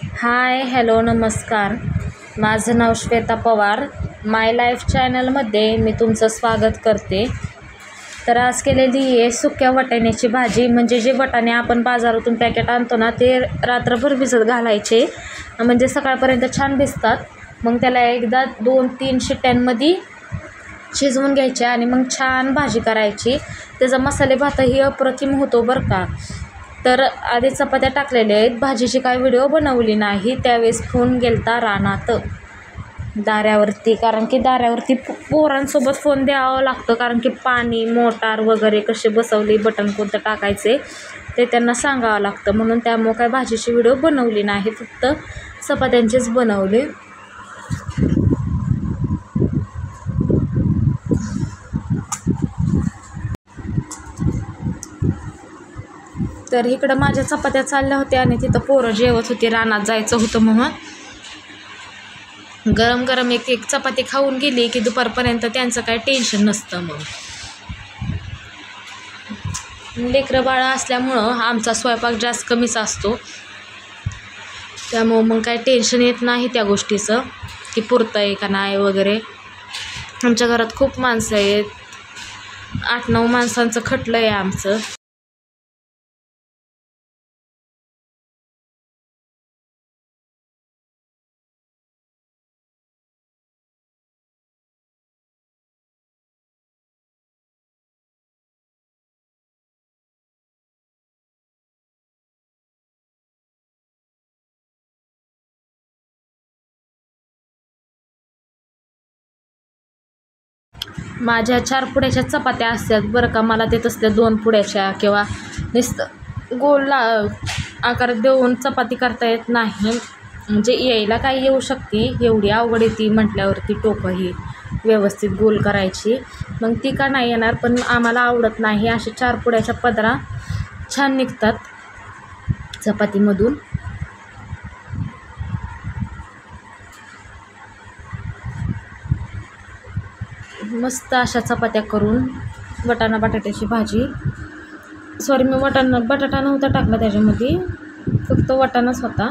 Hi hello नमस्कार. माझं नाव श्वेता पवार. माय life चॅनलमध्ये मी तुमचं स्वागत करते. तर आज केलेली आहे सुक्या वाटाण्याची भाजी. म्हणजे जे वाटाणे आपण बाजारातून पॅकेट आणतो ना, ते रात्रभर भिजत घालायचे, म्हणजे सकाळपर्यंत छान भिजतात. मग त्याला एकदा 2-3 शिट्ट्यांमध्ये शिजवून घ्यायचे आणि मग छान भाजी करायची. त्याचा मसाले भातही अप्रतिम होतो बरं का. तर आधी चपात्या टाकलेल्या आहेत. भाजीची काय व्हिडिओ बनवली नाही, त्यावेळेस फोन गेलता रानात दाऱ्यावरती, कारण की दाऱ्यावरती पोरांसोबत फोन द्यावं लागतं, कारण की पाणी मोटार वगैरे कसे बसवले, बटन कोणतं टाकायचे ते त्यांना सांगावं लागतं. म्हणून त्यामुळं काय भाजीची व्हिडिओ बनवली नाही, फक्त चपात्यांचेच बनवले. तर इकडं माझ्या चपात्या चालल्या होत्या आणि तिथं पोरं जेवत होती. रानात जायचं होतं म्हणून गरम गरम एक एक चपाती खाऊन गेली की दुपारपर्यंत त्यांचं काही टेन्शन नसतं. मग लेकरं बाळं असल्यामुळं आमचा स्वयंपाक जास्त कमीच असतो, त्यामुळं मग काही टेन्शन येत नाही त्या गोष्टीचं की पुरतं आहे का नाही वगैरे. आमच्या घरात खूप माणसं आहेत, 8-9 माणसांचं खटलं आहे आमचं. माझ्या 4 पुड्याच्या चपात्या असतात बरं का. मला ते तसल्या 2 पुड्याच्या किंवा नुसतं गोल आकार देऊन चपाती करता येत नाही. म्हणजे यायला काय येऊ शकते, एवढी अवघड येते म्हटल्यावरती टोकं ही व्यवस्थित गोल करायची, मग ती का नाही येणार. पण आम्हाला आवडत नाही. असे 4 पुड्याच्या पदरा छान निघतात चपातीमधून. मस्त अशा चपात्या करून वाटाणा बटाट्याची भाजी, सॉरी मी बटाटा नव्हता टाकला त्याच्यामध्ये, फक्त वाटाणाच होता.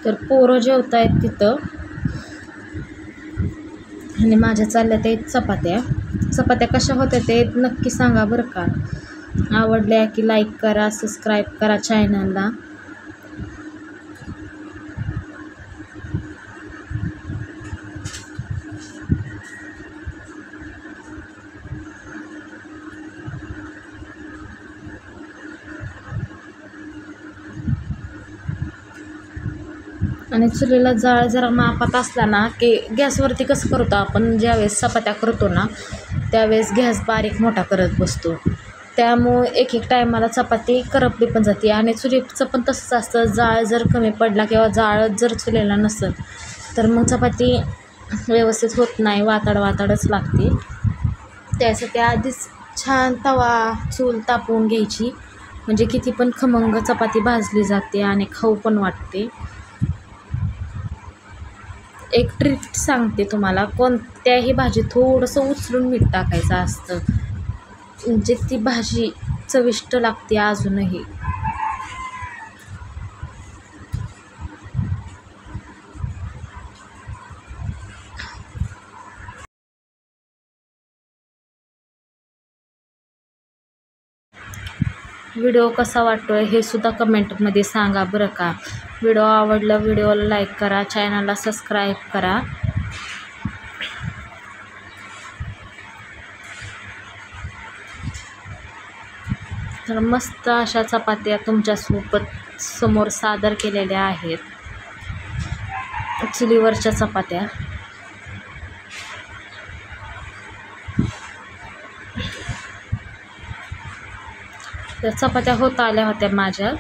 तर पोरं जेवत आहेत तिथं आणि माझ्या चालल्या ते चपात्या कशा होत्या ते नक्की सांगा बरं का. आवडल्या की लाईक करा, सबस्क्राईब करा चॅनलला. आणि चुलीला जाळ जरा मापात असला ना की गॅसवरती कसं करतो आपण, ज्यावेळेस चपात्या करतो ना त्यावेळेस गॅस बारीक मोठा करत बसतो, त्यामुळं एक टायमाला चपाती करपली पण जाते. आणि चुलीचं पण तसंच असतं, जाळ जर कमी पडला किंवा जाळ जर चुलीला नसेल तर मग चपाती व्यवस्थित होत नाही, वाताडच लागते. त्यासाठी आधीच छान चूल तापवून घ्यायची, म्हणजे किती पण खमंग चपाती भाजली जाते आणि खाऊ पण वाटते. एक ट्रिक सांगते तुम्हाला, कोणत्याही भाजी थोडंसं उचलून मीठ टाकायचं असतं, म्हणजे ती भाजी चविष्ट लागते अजूनही. व्हिडिओ कसा वाटतोय हे सुद्धा कमेंटमध्ये सांगा बरं का. व्हिडिओ आवडला व्हिडिओला लाईक करा, चॅनलला सबस्क्राईब करा. तर मस्त अशा चपात्या तुमच्यासोबत समोर सादर केलेल्या आहेत, चुलीवरच्या चपात्या. तर चपात्या होत आल्या होत्या माझ्या.